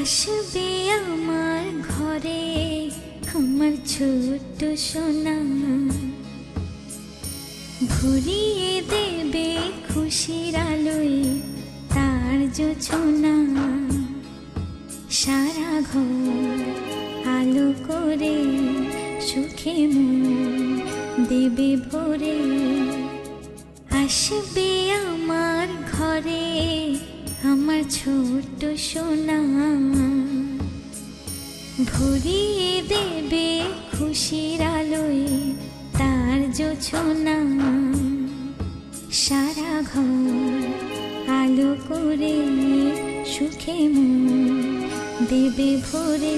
আসবে আমার ঘরে আমার ছোট্ট সোনা, ভরিয়ে দেবে খুশির আলোয় তার জোছনা। সারা ঘর আলো করে সুখে মন দেবে ভরে। আসবে আমার ঘরে আমার ছোট্ট সোনা, ভরিয়ে দেবে খুশির আলোয় তার জোছনা। সারা ঘর আলো করে সুখে মন দেবে ভরে।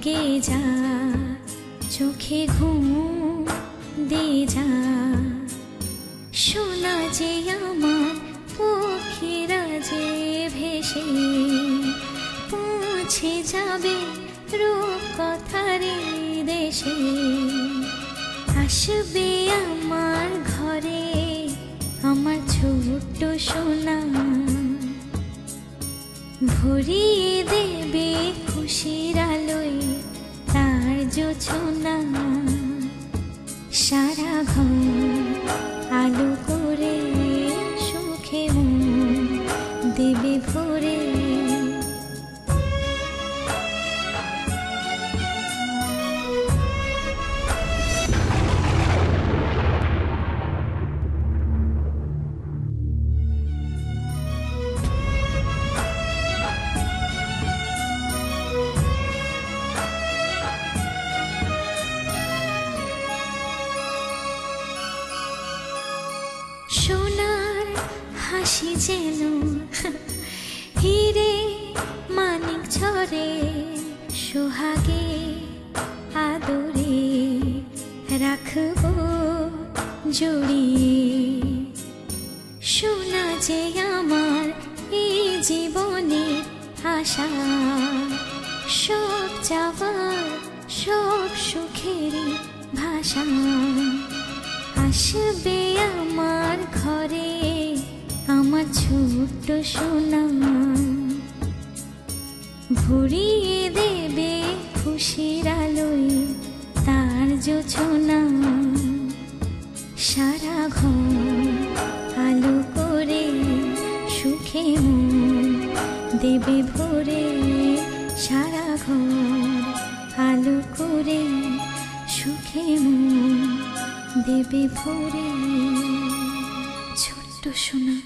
গে যা চোখে ঘুম দে যা, শোনা যে আমার পক্ষীরা যে ভেসে পৌঁছে যাবে রূপকথার দেশে। আসবে আমার ঘরে আমার ছোট্ট সোনা, ভরিয়ে দেবে খুশির আলোয় তার জোছনা। সারা ঘর আলো করে সুখে মন দেবে ভরে। সোনার হাসি যেন হিরে মানিক ঝরে, সোহাগে আদরে রাখবো জড়িয়ে। সোনা যে আমার এই জীবনের আশা, সব চাওয়ার সব সুখেরই ভাষা। আসবে আমার ঘরে আমার ছোট্ট সোনা, ভরিয়ে দেবে খুশির আলোয় তার জোছনা। সারা ঘর আলো করে সুখে মন দেবে ভরে। সারা ঘর আলো করে সুখে মন দেবে ভরে। ছোট্ট সোনা।